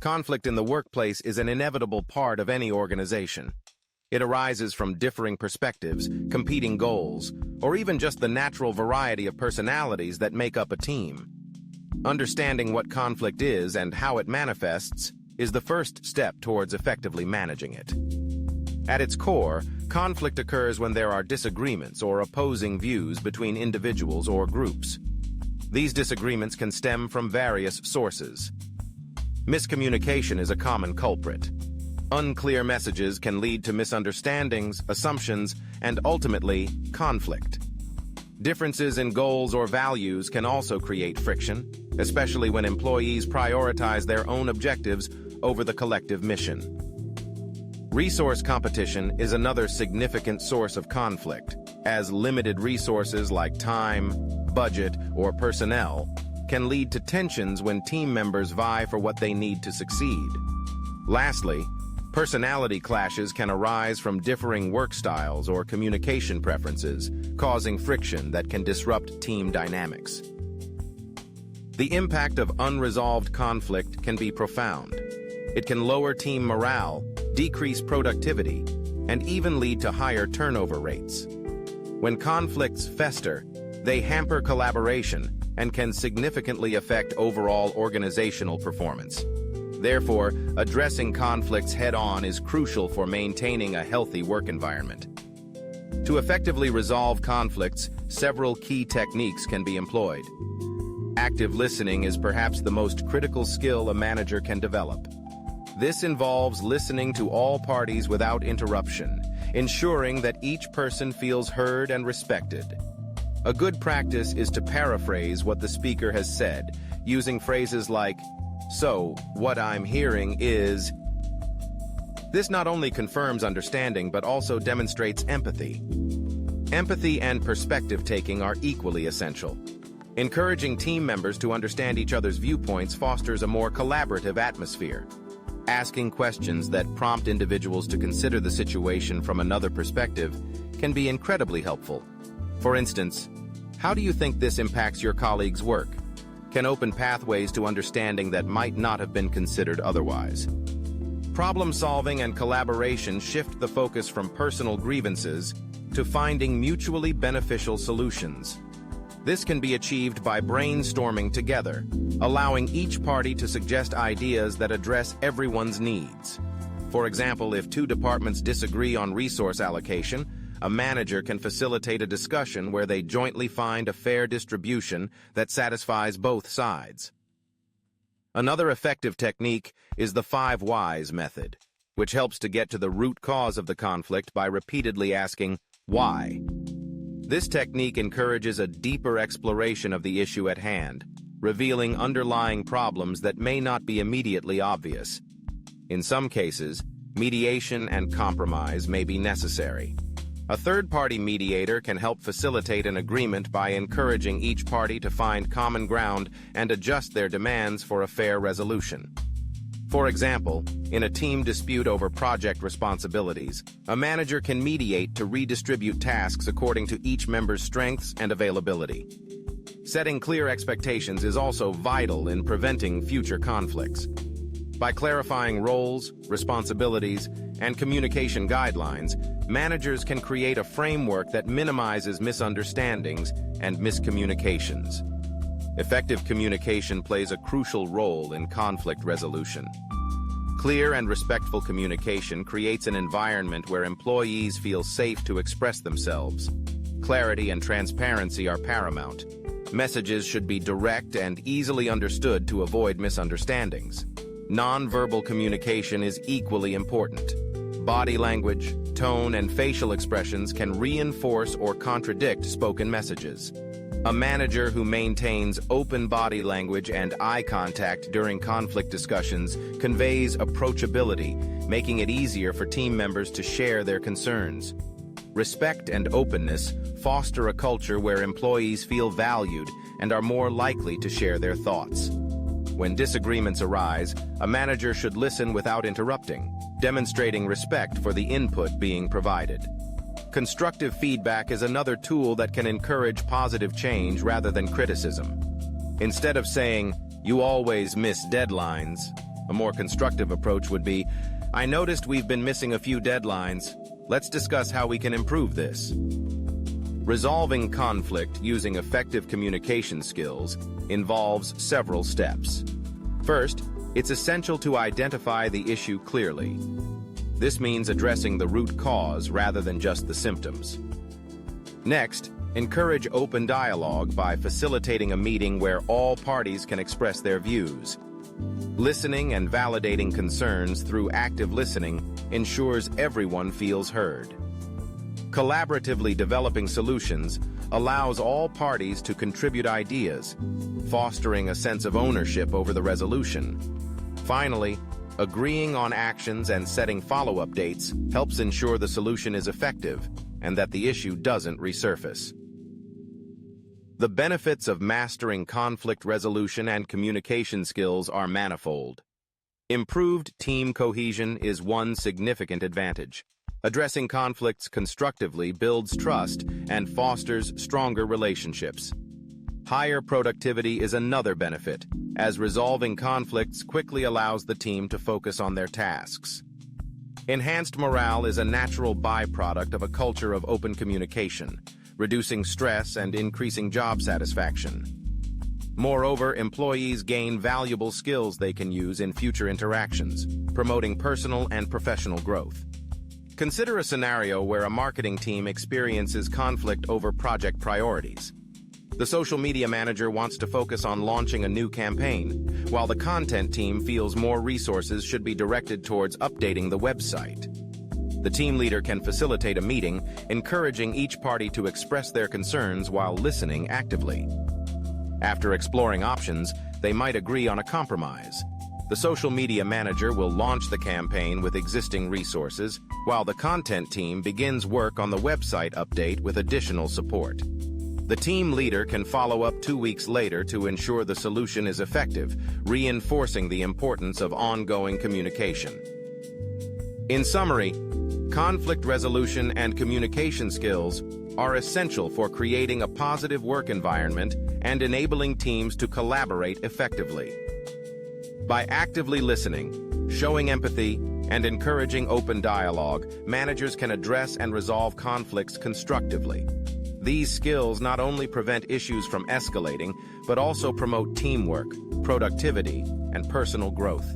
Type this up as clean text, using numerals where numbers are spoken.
Conflict in the workplace is an inevitable part of any organization. It arises from differing perspectives, competing goals, or even just the natural variety of personalities that make up a team. Understanding what conflict is and how it manifests is the first step towards effectively managing it. At its core, conflict occurs when there are disagreements or opposing views between individuals or groups. These disagreements can stem from various sources. Miscommunication is a common culprit. Unclear messages can lead to misunderstandings, assumptions, and ultimately, conflict. Differences in goals or values can also create friction, especially when employees prioritize their own objectives over the collective mission. Resource competition is another significant source of conflict, as limited resources like time, budget, or personnel can lead to tensions when team members vie for what they need to succeed. Lastly, personality clashes can arise from differing work styles or communication preferences, causing friction that can disrupt team dynamics. The impact of unresolved conflict can be profound. It can lower team morale, decrease productivity, and even lead to higher turnover rates. When conflicts fester, they hamper collaboration and can significantly affect overall organizational performance. Therefore, addressing conflicts head-on is crucial for maintaining a healthy work environment. To effectively resolve conflicts, several key techniques can be employed. Active listening is perhaps the most critical skill a manager can develop. This involves listening to all parties without interruption, ensuring that each person feels heard and respected. A good practice is to paraphrase what the speaker has said, using phrases like, "So, what I'm hearing is..." This not only confirms understanding but also demonstrates empathy. Empathy and perspective-taking are equally essential. Encouraging team members to understand each other's viewpoints fosters a more collaborative atmosphere. Asking questions that prompt individuals to consider the situation from another perspective can be incredibly helpful. For instance, how do you think this impacts your colleagues' work? Can open pathways to understanding that might not have been considered otherwise. Problem-solving and collaboration shift the focus from personal grievances to finding mutually beneficial solutions. This can be achieved by brainstorming together, allowing each party to suggest ideas that address everyone's needs. For example, if two departments disagree on resource allocation, a manager can facilitate a discussion where they jointly find a fair distribution that satisfies both sides. Another effective technique is the 5 whys method, which helps to get to the root cause of the conflict by repeatedly asking, why? This technique encourages a deeper exploration of the issue at hand, revealing underlying problems that may not be immediately obvious. In some cases, mediation and compromise may be necessary. A third-party mediator can help facilitate an agreement by encouraging each party to find common ground and adjust their demands for a fair resolution. For example, in a team dispute over project responsibilities, a manager can mediate to redistribute tasks according to each member's strengths and availability. Setting clear expectations is also vital in preventing future conflicts. By clarifying roles, responsibilities, and communication guidelines, managers can create a framework that minimizes misunderstandings and miscommunications. Effective communication plays a crucial role in conflict resolution. Clear and respectful communication creates an environment where employees feel safe to express themselves. Clarity and transparency are paramount. Messages should be direct and easily understood to avoid misunderstandings. Non-verbal communication is equally important. Body language, tone, and facial expressions can reinforce or contradict spoken messages. A manager who maintains open body language and eye contact during conflict discussions conveys approachability, making it easier for team members to share their concerns. Respect and openness foster a culture where employees feel valued and are more likely to share their thoughts. When disagreements arise, a manager should listen without interrupting, demonstrating respect for the input being provided. Constructive feedback is another tool that can encourage positive change rather than criticism. Instead of saying, "You always miss deadlines," A more constructive approach would be, I noticed we've been missing a few deadlines. Let's discuss how we can improve this. Resolving conflict using effective communication skills involves several steps. First, it's essential to identify the issue clearly. This means addressing the root cause rather than just the symptoms. Next, encourage open dialogue by facilitating a meeting where all parties can express their views. Listening and validating concerns through active listening ensures everyone feels heard. Collaboratively developing solutions allows all parties to contribute ideas, fostering a sense of ownership over the resolution. Finally, agreeing on actions and setting follow-up dates helps ensure the solution is effective and that the issue doesn't resurface. The benefits of mastering conflict resolution and communication skills are manifold. Improved team cohesion is one significant advantage. Addressing conflicts constructively builds trust and fosters stronger relationships. Higher productivity is another benefit, as resolving conflicts quickly allows the team to focus on their tasks. Enhanced morale is a natural byproduct of a culture of open communication, reducing stress and increasing job satisfaction. Moreover, employees gain valuable skills they can use in future interactions, promoting personal and professional growth. Consider a scenario where a marketing team experiences conflict over project priorities. The social media manager wants to focus on launching a new campaign, while the content team feels more resources should be directed towards updating the website. The team leader can facilitate a meeting, encouraging each party to express their concerns while listening actively. After exploring options, they might agree on a compromise. The social media manager will launch the campaign with existing resources, while the content team begins work on the website update with additional support. The team leader can follow up 2 weeks later to ensure the solution is effective, reinforcing the importance of ongoing communication. In summary, conflict resolution and communication skills are essential for creating a positive work environment and enabling teams to collaborate effectively. By actively listening, showing empathy, and encouraging open dialogue, managers can address and resolve conflicts constructively. These skills not only prevent issues from escalating, but also promote teamwork, productivity, and personal growth.